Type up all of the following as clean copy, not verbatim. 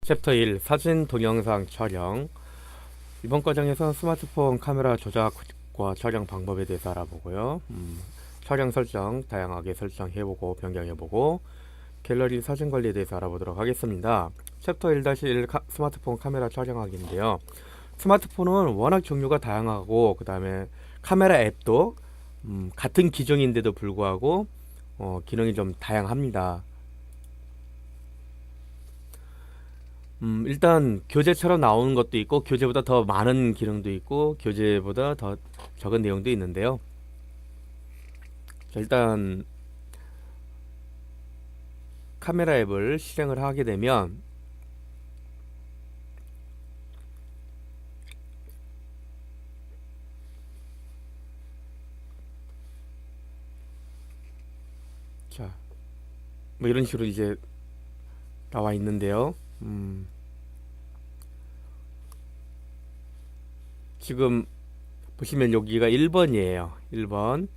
챕터 1 사진 동영상 촬영. 이번 과정에서 스마트폰 카메라 조작과 촬영 방법에 대해서 알아보고요. 촬영 설정 다양하게 설정해보고 변경해보고 갤러리 사진 관리에 대해서 알아보도록 하겠습니다. 챕터 1-1 스마트폰 카메라 촬영하기인데요. 스마트폰은 워낙 종류가 다양하고 그 다음에 카메라 앱도 같은 기종인데도 불구하고 기능이 좀 다양합니다. 일단 교재처럼 나오는 것도 있고 교재보다 더 많은 기능도 있고 교재보다 더 적은 내용도 있는데요. 자, 일단 카메라 앱을 실행을 하게 되면 자, 뭐 이런 식으로 이제 나와 있는데요. 지금 보시면 여기가 1번이에요. 1번.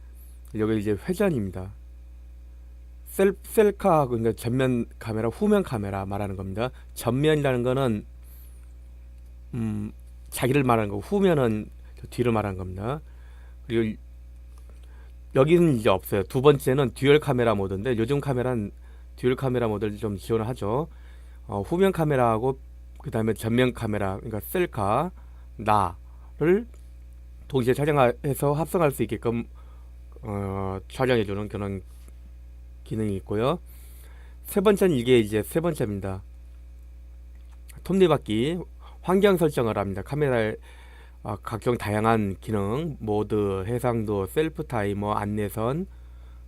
여기 이제 회전입니다. 셀카, 그러니까 전면 카메라, 후면 카메라 말하는 겁니다. 전면이라는 거는 자기를 말하는 거고 후면은 뒤를 말하는 겁니다. 그리고 여기는 이제 없어요. 두 번째는 듀얼 카메라 모드인데 요즘 카메라는 듀얼 카메라 모드를 좀 지원을 하죠. 후면 카메라하고 그 다음에 전면 카메라, 그러니까 셀카 나를 동시에 촬영해서 합성할 수 있게끔 촬영해주는 그런 기능이 있고요. 세 번째는 이게 이제 세 번째입니다. 톱니바퀴 환경 설정을 합니다. 카메라의 각종 다양한 기능, 모드, 해상도, 셀프 타이머, 안내선,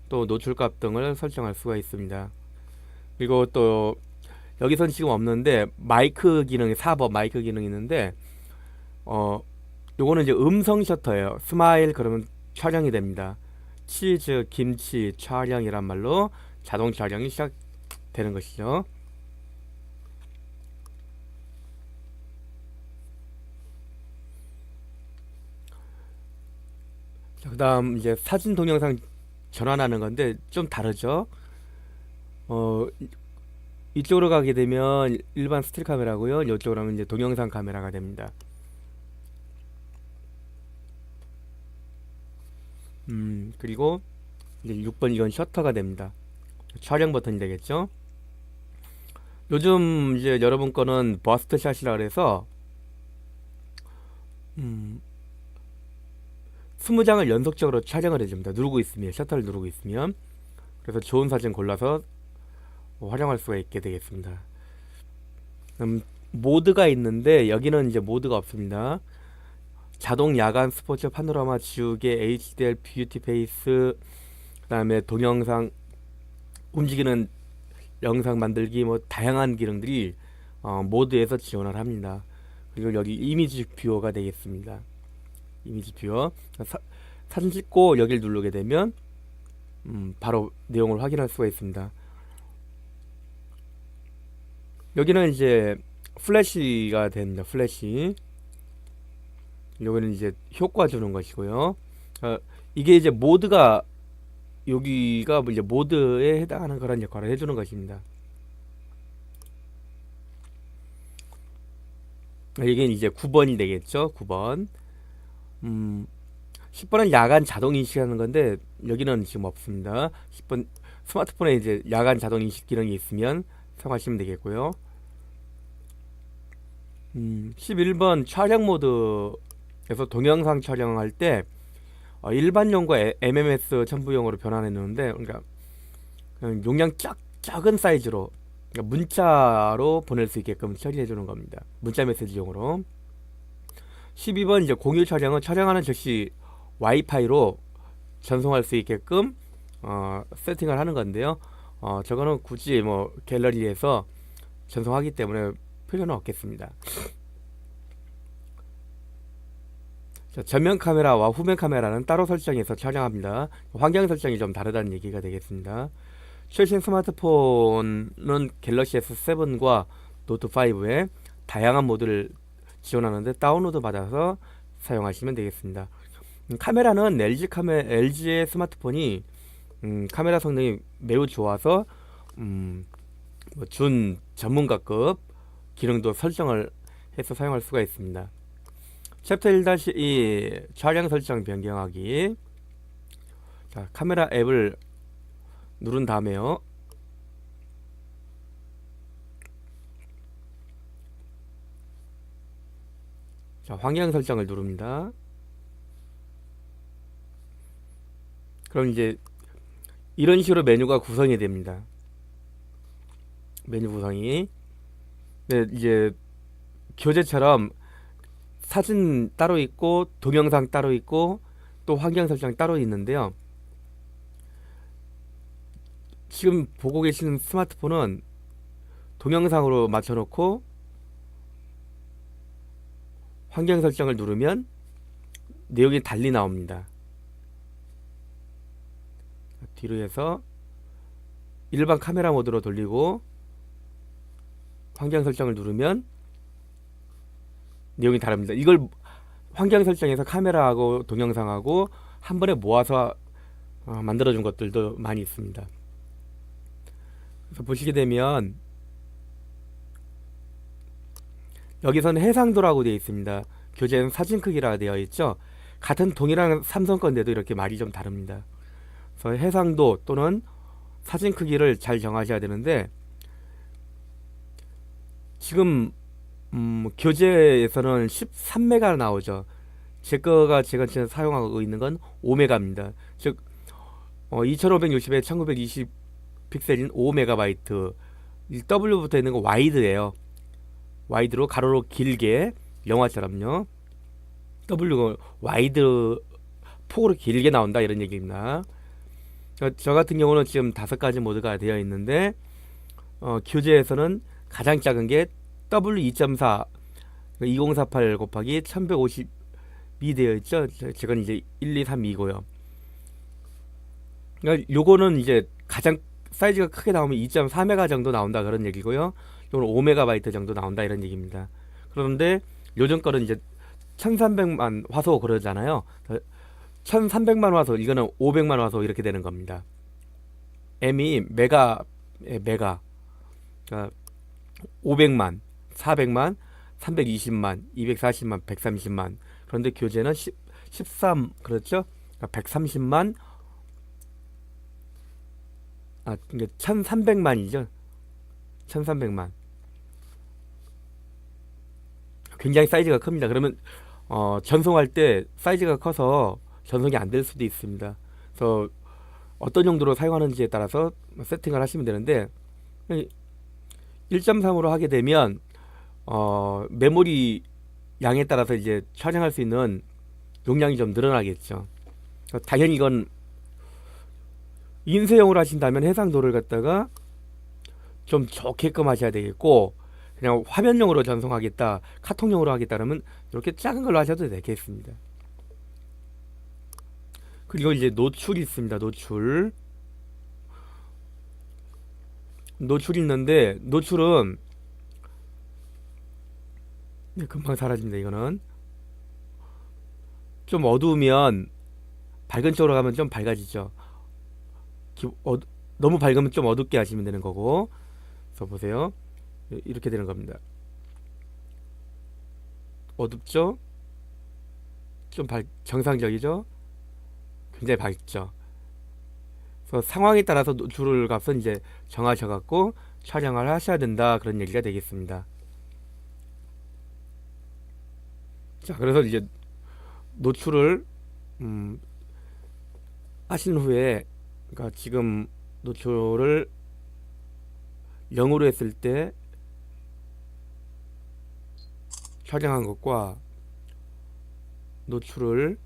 또 노출값 등을 설정할 수가 있습니다. 그리고 또 여기선 지금 없는데 마이크 기능이 4번 마이크 기능이 있는데 요거는 이제 음성 셔터예요. 스마일 그러면 촬영이 됩니다. 치즈, 김치 촬영이란 말로 자동 촬영이 시작되는 것이죠. 자, 그다음 이제 사진 동영상 전환하는 건데 좀 다르죠. 이쪽으로 가게 되면 일반 스틸 카메라고요. 이쪽으로 하면 이제 동영상 카메라가 됩니다. 그리고 이제 6번 이건 셔터가 됩니다. 촬영 버튼이 되겠죠. 요즘 이제 여러분 거는 버스트 샷이라 그래서 20장을 연속적으로 촬영을 해줍니다. 누르고 있으면, 셔터를 누르고 있으면. 그래서 좋은 사진 골라서 활용할 수가 있게 되겠습니다. 모드가 있는데 여기는 이제 모드가 없습니다. 자동 야간 스포츠 파노라마 지우개 HDR 뷰티 페이스 그 다음에 동영상 움직이는 영상 만들기 뭐 다양한 기능들이 모드에서 지원을 합니다. 그리고 여기 이미지 뷰어가 되겠습니다. 이미지 뷰어 사진 찍고 여기를 누르게 되면 바로 내용을 확인할 수가 있습니다. 여기는 이제 플래시가 됩니다. 플래시. 여기는 이제 효과 주는 것이고요. 이게 이제 모드가 여기가 뭐 이제 모드에 해당하는 그런 역할을 해주는 것입니다. 이게 이제 9번이 되겠죠. 9번. 10번은 야간 자동 인식하는 건데 여기는 지금 없습니다. 10번 스마트폰에 이제 야간 자동 인식 기능이 있으면 사용하시면 되겠고요. 11번 촬영 모드에서 동영상 촬영할 때 일반용과 MMS 첨부용으로 변환해 놓는데 그러니까 용량 작은 사이즈로 그러니까 문자로 보낼 수 있게끔 처리해 주는 겁니다. 문자 메시지용으로. 12번 이제 공유 촬영은 촬영하는 즉시 와이파이로 전송할 수 있게끔 세팅을 하는 건데요. 저거는 굳이 뭐 갤러리에서 전송하기 때문에 필요는 없겠습니다. 자, 전면 카메라와 후면 카메라는 따로 설정해서 촬영합니다. 환경 설정이 좀 다르다는 얘기가 되겠습니다. 최신 스마트폰은 갤럭시 S7과 노트5에 다양한 모드를 지원하는데 다운로드 받아서 사용하시면 되겠습니다. 카메라는 LG의 스마트폰이 카메라 성능이 매우 좋아서 준 전문가급 기능도 설정을 해서 사용할 수가 있습니다. 챕터 1-2 촬영 설정 변경하기. 자, 카메라 앱을 누른 다음에요. 자, 환경 설정을 누릅니다. 그럼 이제 이런 식으로 메뉴가 구성이 됩니다. 메뉴 구성이. 네, 이제 교재처럼 사진 따로 있고 동영상 따로 있고 또 환경 설정 따로 있는데요. 지금 보고 계시는 스마트폰은 동영상으로 맞춰놓고 환경 설정을 누르면 내용이 달리 나옵니다. 뒤로 해서 일반 카메라 모드로 돌리고 환경 설정을 누르면 내용이 다릅니다. 이걸 환경 설정에서 카메라하고 동영상하고 한 번에 모아서 만들어준 것들도 많이 있습니다. 그래서 보시게 되면 여기서는 해상도라고 되어 있습니다. 교재는 사진 크기라 되어 있죠. 같은 동일한 삼성 건데도 이렇게 말이 좀 다릅니다. 그래서 해상도 또는 사진 크기를 잘 정하셔야 되는데 지금 교재에서는 13메가 나오죠. 제가 지금 사용하고 있는 건 5메가입니다. 즉 2560에 1920 픽셀인 5메가바이트. W 붙어 있는 거 와이드예요. 와이드로 가로로 길게 영화처럼요. W 와이드 폭으로 길게 나온다 이런 얘기입니다. 저 같은 경우는 지금 5가지 모드가 되어 있는데 교재에서는 가장 작은 게 W2.4 2048 곱하기 1150이 되어 있죠. 제건 이제 1232고요. 그러니까 요거는 이제 가장 사이즈가 크게 나오면 2.4메가 정도 나온다 그런 얘기고요. 요거는 5메가바이트 정도 나온다 이런 얘기입니다. 그런데 요즘 거는 이제 1300만 화소 그러잖아요. 1300만 화소, 이거는 500만 화소 이렇게 되는 겁니다. M이 메가, 그러니까 500만, 400만, 320만, 240만, 130만. 그런데 교재는 13, 그렇죠? 그러니까 130만, 그러니까 1300만이죠. 1300만. 굉장히 사이즈가 큽니다. 그러면 전송할 때 사이즈가 커서 전송이 안 될 수도 있습니다. 그래서 어떤 용도로 사용하는지에 따라서 세팅을 하시면 되는데 1.3으로 하게 되면 메모리 양에 따라서 이제 촬영할 수 있는 용량이 좀 늘어나겠죠. 당연히 이건 인쇄용으로 하신다면 해상도를 갖다가 좀 좋게끔 하셔야 되겠고, 그냥 화면용으로 전송하겠다, 카톡용으로 하겠다 그러면 이렇게 작은 걸로 하셔도 되겠습니다. 그리고 이제 노출이 있습니다. 노출이 있는데 노출은 금방 사라집니다. 이거는 좀 어두우면 밝은 쪽으로 가면 좀 밝아지죠. 너무 밝으면 좀 어둡게 하시면 되는 거고. 그래서 보세요, 이렇게 되는 겁니다. 어둡죠? 좀 정상적이죠? 굉장히 밝죠? 그래서 상황에 따라서 노출 값은 이제 정하셔갖고 촬영을 하셔야 된다 그런 얘기가 되겠습니다. 자, 그래서 이제 노출을 하신 후에, 그러니까 지금 노출을 0으로 했을 때 촬영한 것과 노출을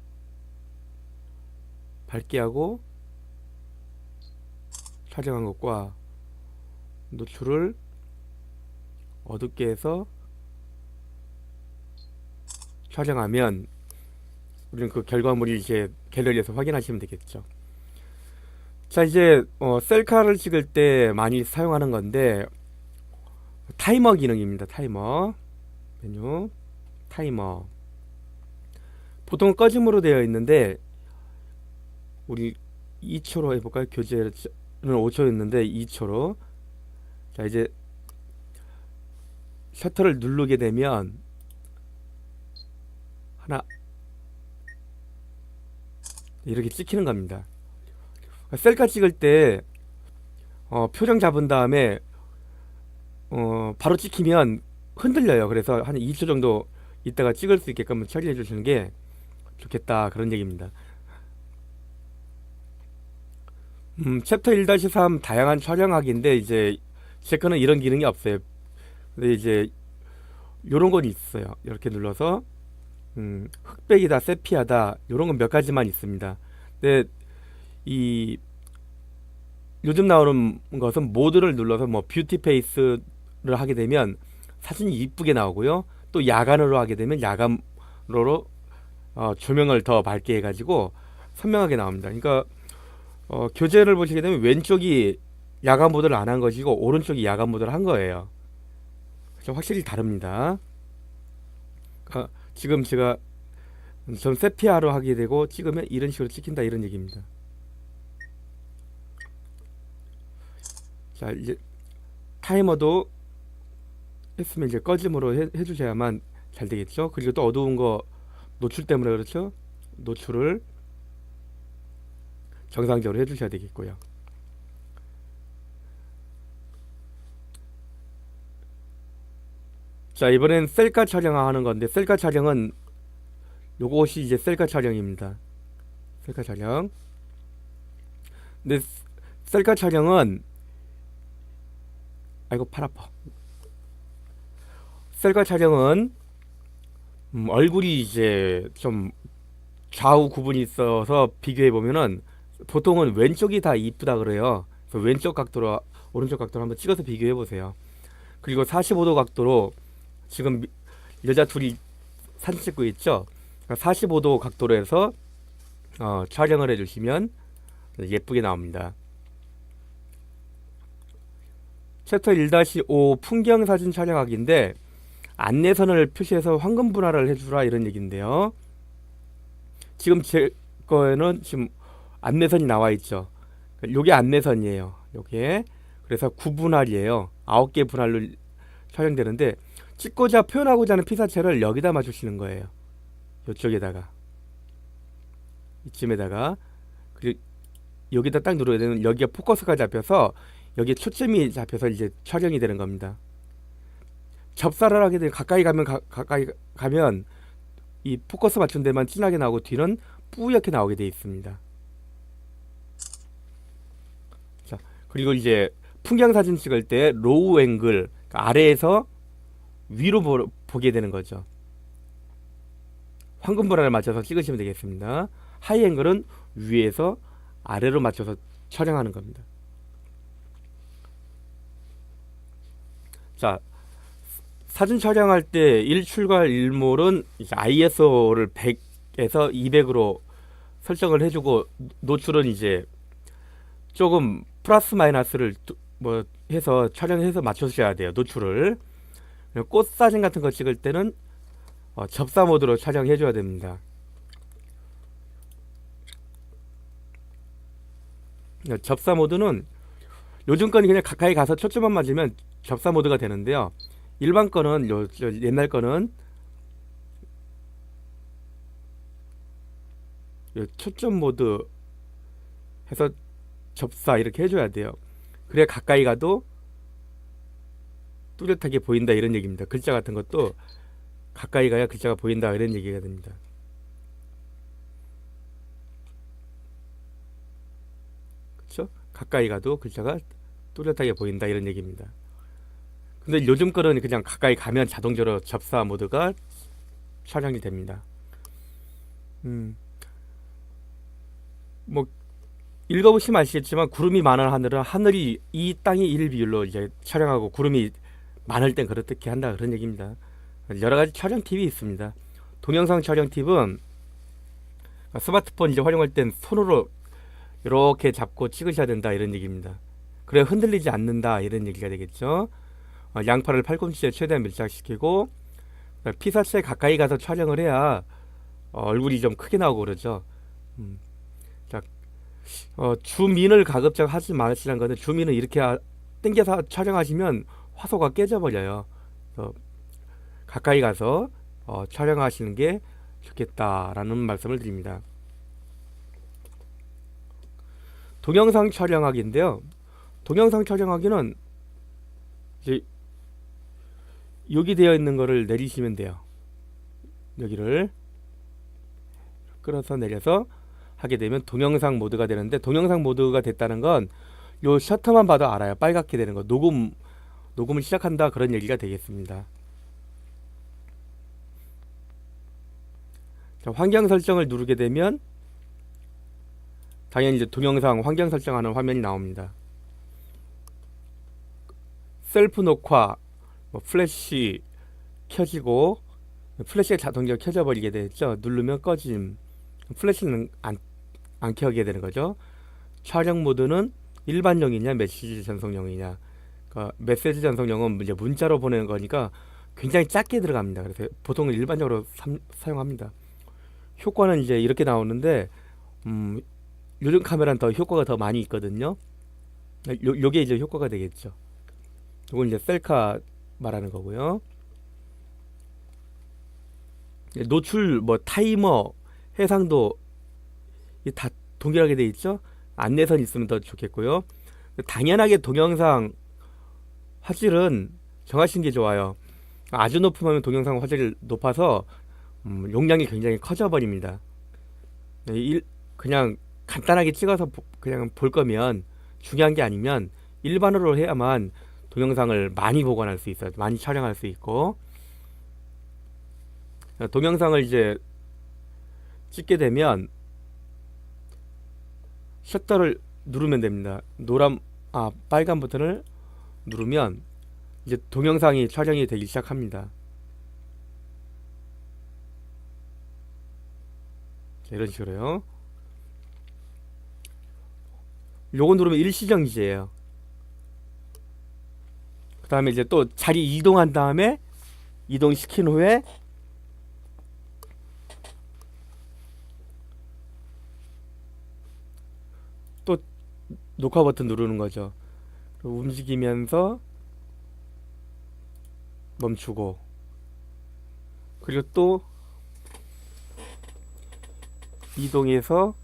밝게 하고 촬영한 것과 노출을 어둡게 해서 촬영하면 우리는 그 결과물이 이제 갤러리에서 확인하시면 되겠죠. 자, 이제 셀카를 찍을 때 많이 사용하는 건데 타이머 기능입니다. 타이머 메뉴, 타이머. 보통 꺼짐으로 되어 있는데 우리 2초로 해볼까요? 교재는 5초였는데 2초로. 자, 이제 셔터를 누르게 되면 하나 이렇게 찍히는 겁니다. 셀카 찍을 때 표정 잡은 다음에 바로 찍히면 흔들려요. 그래서 한 2초 정도 있다가 찍을 수 있게끔 처리해 주시는 게 좋겠다, 그런 얘기입니다. 챕터 1-3 다양한 촬영하기인데 이제 제 거는 이런 기능이 없어요. 근데 이제 요런 건 있어요. 이렇게 눌러서 흑백이다, 세피하다 요런 건 몇 가지만 있습니다. 근데 이 요즘 나오는 것은 모드를 눌러서 뭐 뷰티 페이스를 하게 되면 사진이 이쁘게 나오고요. 또 야간으로 하게 되면 야간으로 조명을 더 밝게 해가지고 선명하게 나옵니다. 그러니까 교재를 보시게 되면 왼쪽이 야간 모드를 안 한 것이고 오른쪽이 야간 모드를 한 거예요. 그래서 확실히 다릅니다. 지금 제가 전 세피아로 하게 되고 찍으면 이런 식으로 찍힌다, 이런 얘기입니다. 자, 이제 타이머도 했으면 이제 꺼짐으로 해주셔야만 잘 되겠죠. 그리고 또 어두운 거 노출 때문에 그렇죠. 노출을 정상적으로 해주셔야 되겠고요. 자, 이번엔 셀카 촬영하는 건데, 셀카 촬영은 요것이 이제 셀카 촬영입니다. 셀카 촬영. 근데 셀카 촬영은 아이고 팔 아파. 셀카 촬영은 얼굴이 이제 좀 좌우 구분이 있어서 비교해 보면은 보통은 왼쪽이 다 이쁘다 그래요. 그래서 왼쪽 각도로 오른쪽 각도로 한번 찍어서 비교해 보세요. 그리고 45도 각도로 지금 여자 둘이 사진 찍고 있죠. 45도 각도로 해서 촬영을 해주시면 예쁘게 나옵니다. 챕터 1-5 풍경사진 촬영하기인데 안내선을 표시해서 황금 분할을 해주라, 이런 얘기인데요. 지금 제 거에는 지금 안내선이 나와 있죠. 요게 안내선이에요. 요게. 그래서 9분할이에요. 9개 분할로 촬영되는데 찍고자 표현하고자 하는 피사체를 여기다 맞추시는 거예요. 요쪽에다가. 이쯤에다가. 그리고 여기다 딱 누르게 되면 여기가 포커스가 잡혀서 여기에 초점이 잡혀서 이제 촬영이 되는 겁니다. 접사를 하게 되면 가까이 가면 이 포커스 맞춘 데만 진하게 나오고 뒤는 뿌옇게 나오게 되어 있습니다. 자, 그리고 이제 풍경 사진 찍을 때 로우 앵글, 그러니까 아래에서 위로 보게 되는 거죠. 황금 분할을 맞춰서 찍으시면 되겠습니다. 하이 앵글은 위에서 아래로 맞춰서 촬영하는 겁니다. 자, 사진 촬영할 때 일출과 일몰은 이제 ISO를 100에서 200으로 설정을 해주고, 노출은 이제 조금 플러스 마이너스를 뭐 해서 촬영해서 맞춰주셔야 돼요. 노출을. 꽃 사진 같은 거 찍을 때는 접사 모드로 촬영해 줘야 됩니다. 접사 모드는 요즘 거는 그냥 가까이 가서 초점만 맞으면 접사 모드가 되는데요. 일반 거는 옛날 거는 초점 모드 해서 접사 이렇게 해줘야 돼요. 그래야 가까이 가도 뚜렷하게 보인다, 이런 얘기입니다. 글자 같은 것도 가까이 가야 글자가 보인다, 이런 얘기가 됩니다. 그렇죠? 가까이 가도 글자가 뚜렷하게 보인다, 이런 얘기입니다. 근데 요즘 거는 그냥 가까이 가면 자동적으로 접사 모드가 촬영이 됩니다. 뭐 읽어보시면 아시겠지만 구름이 많은 하늘은 하늘이 이 땅이 1 비율로 이제 촬영하고, 구름이 많을 땐 그렇게 한다, 그런 얘기입니다. 여러 가지 촬영 팁이 있습니다. 동영상 촬영 팁은 스마트폰 이제 활용할 땐 손으로 이렇게 잡고 찍으셔야 된다, 이런 얘기입니다. 그래 흔들리지 않는다, 이런 얘기가 되겠죠. 양팔을 팔꿈치에 최대한 밀착시키고 피사체에 가까이 가서 촬영을 해야 얼굴이 좀 크게 나오고 그러죠. 자, 줌인을 가급적 하지 마시라는 건데, 줌인은 이렇게 당겨서 촬영하시면 화소가 깨져버려요. 가까이 가서 촬영하시는 게 좋겠다라는 말씀을 드립니다. 동영상 촬영하기인데요. 동영상 촬영하기는 이제 여기 되어 있는 거를 내리시면 돼요. 여기를 끌어서 내려서 하게 되면 동영상 모드가 되는데, 동영상 모드가 됐다는 건 요 셔터만 봐도 알아요. 빨갛게 되는 거. 녹음을 시작한다, 그런 얘기가 되겠습니다. 자, 환경 설정을 누르게 되면 당연히 이제 동영상 환경 설정하는 화면이 나옵니다. 셀프 녹화, 플래시 켜지고, 플래시가 자동적으로 켜져 버리게 되죠. 누르면 꺼짐. 플래시는 안 켜게 되는 거죠. 촬영 모드는 일반용이냐 메시지 전송용이냐. 그러니까 메시지 전송용은 이제 문자로 보내는 거니까 굉장히 작게 들어갑니다. 그래서 보통 일반적으로 사용합니다. 효과는 이제 이렇게 나오는데, 요즘 카메라는 더 효과가 더 많이 있거든요. 요게 이제 효과가 되겠죠. 이건 이제 셀카 말하는 거고요. 노출, 타이머, 해상도 다 동일하게 돼 있죠. 안내선 있으면 더 좋겠고요. 당연하게 동영상 화질은 정하신 게 좋아요. 아주 높으면 동영상 화질이 높아서 용량이 굉장히 커져 버립니다. 그냥 간단하게 찍어서 그냥 볼 거면, 중요한 게 아니면 일반으로 해야만 동영상을 많이 보관할 수 있어요. 많이 촬영할 수 있고. 동영상을 이제 찍게 되면 셔터를 누르면 됩니다. 빨간 버튼을 누르면 이제 동영상이 촬영이 되기 시작합니다. 자, 이런 식으로요. 요거 누르면 일시정지예요. 그 다음에 이제 또 자리 이동한 다음에, 이동시킨 후에 또 녹화 버튼 누르는 거죠. 움직이면서 멈추고, 그리고 또 이동해서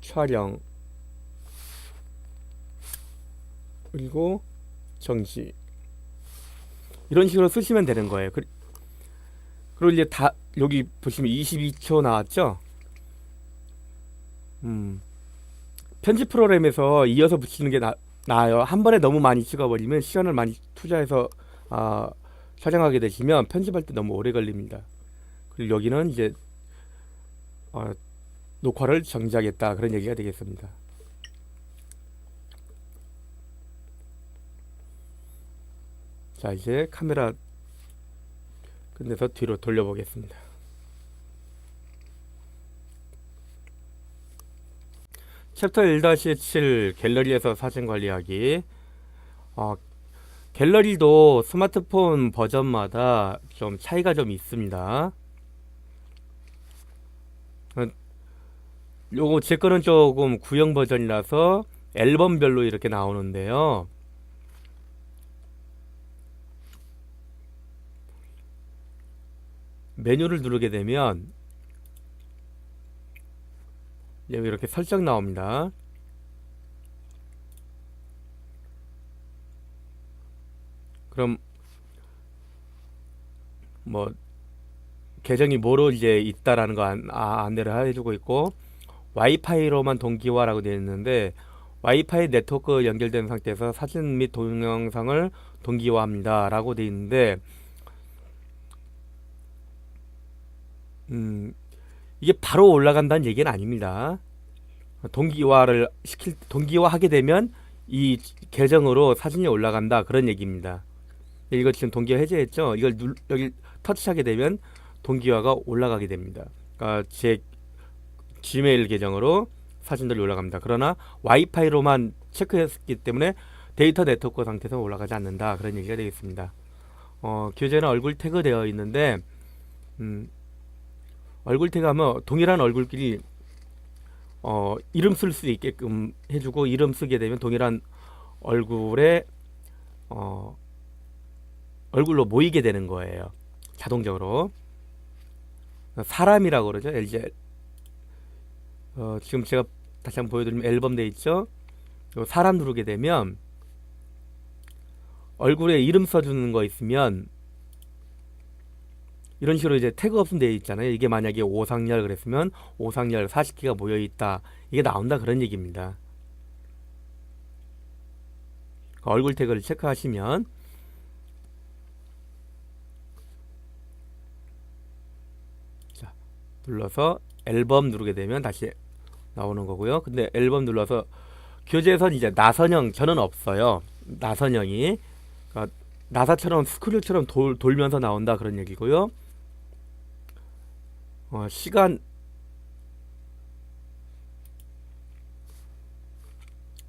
촬영, 그리고 정지, 이런 식으로 쓰시면 되는 거예요. 그리고 이제 여기 보시면 22초 나왔죠. 편집 프로그램에서 이어서 붙이는 게 나아요. 한 번에 너무 많이 찍어버리면, 시간을 많이 투자해서 촬영하게 되시면 편집할 때 너무 오래 걸립니다. 그리고 여기는 이제 녹화를 정지하겠다, 그런 얘기가 되겠습니다. 자, 이제 카메라 끝내서 뒤로 돌려보겠습니다. 챕터 1-7 갤러리에서 사진 관리하기. 갤러리도 스마트폰 버전마다 좀 차이가 좀 있습니다. 요거 제 거는 조금 구형 버전이라서 앨범별로 이렇게 나오는데요. 메뉴를 누르게 되면 여기 이렇게 설정 나옵니다. 그럼 계정이 뭐로 이제 있다라는 거 안내를 해주고 있고, 와이파이로만 동기화라고 되어 있는데, 와이파이 네트워크 연결된 상태에서 사진 및 동영상을 동기화합니다 라고 되어 있는데, 이게 바로 올라간다는 얘기는 아닙니다. 동기화하게 되면 이 계정으로 사진이 올라간다, 그런 얘기입니다. 이거 지금 동기화 해제했죠? 이걸 여기 터치하게 되면 동기화가 올라가게 됩니다. 그러니까 제 지메일 계정으로 사진들이 올라갑니다. 그러나 와이파이로만 체크했기 때문에 데이터 네트워크 상태에서 올라가지 않는다, 그런 얘기가 되겠습니다. 교재는 얼굴 태그 되어 있는데, 얼굴 태그하면 동일한 얼굴끼리 이름 쓸 수 있게끔 해주고, 이름 쓰게 되면 동일한 얼굴에 얼굴로 모이게 되는 거예요. 자동적으로. 사람이라고 그러죠. 이제 지금 제가 다시 한번 보여드리면 앨범 돼 있죠. 요 사람 누르게 되면 얼굴에 이름 써주는 거 있으면 이런 식으로 이제 태그 없음 되어 있잖아요. 이게 만약에 오상열 그랬으면 오상열 40개가 모여 있다. 이게 나온다 그런 얘기입니다. 얼굴 태그를 체크하시면 자, 눌러서 앨범 누르게 되면 다시 나오는 거고요. 근데 앨범 눌러서 교재에선 이제 나선형 저는 없어요. 나선형이 그러니까 나사처럼 스크류처럼 돌면서 나온다 그런 얘기고요. 시간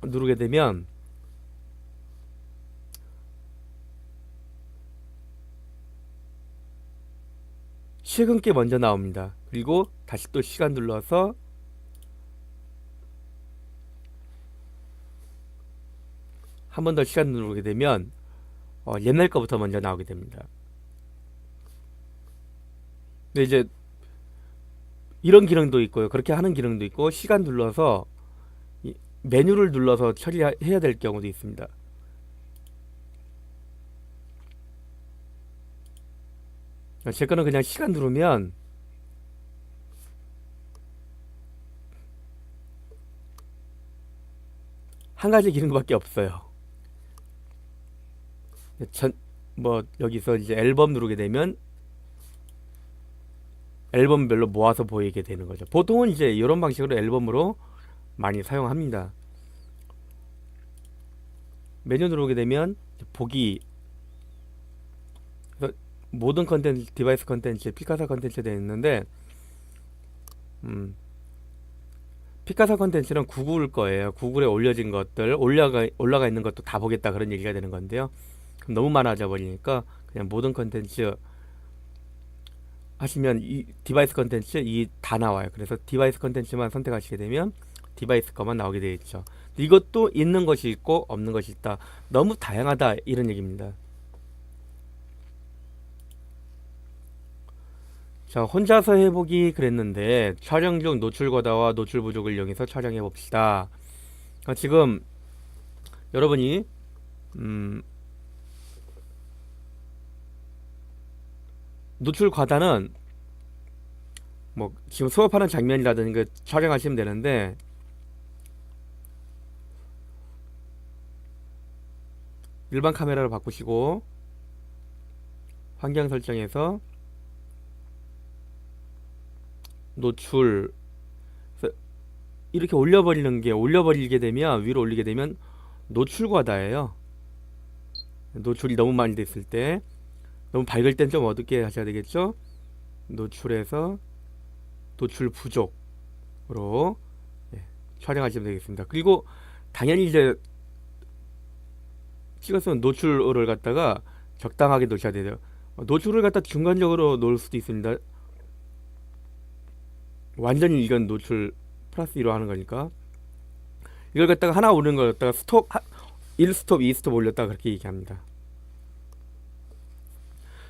누르게 되면 최근 게 먼저 나옵니다. 그리고 다시 또 시간 눌러서 한 번 더 시간 누르게 되면 옛날 거부터 먼저 나오게 됩니다. 근데 이제 이런 기능도 있고요. 그렇게 하는 기능도 있고 시간 눌러서 메뉴를 눌러서 처리해야 될 경우도 있습니다. 제 거는 그냥 시간 누르면 한 가지 기능밖에 없어요. 여기서 이제 앨범 누르게 되면 앨범별로 모아서 보이게 되는 거죠. 보통은 이제 이런 방식으로 앨범으로 많이 사용합니다. 메뉴 누르게 되면 보기 모든 컨텐츠, 디바이스 컨텐츠, 피카사 컨텐츠 되어 있는데 피카사 컨텐츠는 구글 거예요. 구글에 올려진 것들 올라가 있는 것도 다 보겠다 그런 얘기가 되는 건데요. 그럼 너무 많아져 버리니까 그냥 모든 컨텐츠 하시면 이 디바이스 컨텐츠 이 다 나와요. 그래서 디바이스 컨텐츠만 선택하시게 되면 디바이스 거만 나오게 되어 있죠. 이것도 있는 것이 있고 없는 것이 있다. 너무 다양하다 이런 얘기입니다. 자, 혼자서 해보기 그랬는데 촬영 중 노출 과다와 노출 부족을 이용해서 촬영해 봅시다. 지금 여러분이 노출 과다는 뭐 지금 수업하는 장면이라든가 촬영하시면 되는데 일반 카메라로 바꾸시고 환경 설정에서 노출 이렇게 올려버리게 되면 위로 올리게 되면 노출 과다예요. 노출이 너무 많이 됐을 때 너무 밝을 땐 좀 어둡게 하셔야 되겠죠. 노출에서 노출 부족으로 촬영하시면 되겠습니다. 그리고 당연히 이제 찍어서 노출을 갖다가 적당하게 놓으셔야 돼요. 노출을 갖다 중간적으로 놓을 수도 있습니다. 완전히 이건 노출 플러스 2로 하는 거니까 이걸 갖다가 하나 오르는 걸 갖다가 스톱 1스톱 2스톱 올렸다 그렇게 얘기합니다.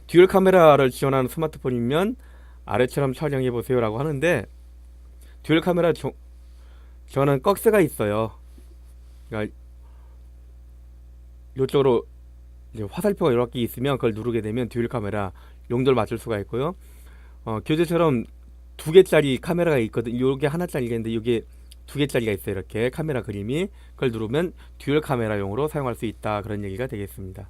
듀얼 카메라를 지원하는 스마트폰이면 아래처럼 촬영해 보세요 라고 하는데 듀얼 카메라 지원하는 꺽쇠가 있어요. 그러니까 이쪽으로 이제 화살표가 이렇게 있으면 그걸 누르게 되면 듀얼 카메라 용도를 맞출 수가 있고요. 교재처럼 2개짜리 카메라가 있거든. 요게 하나짜리가 있는데 요게 2개짜리가 있어요. 이렇게 카메라 그림이 그걸 누르면 듀얼 카메라용으로 사용할 수 있다 그런 얘기가 되겠습니다.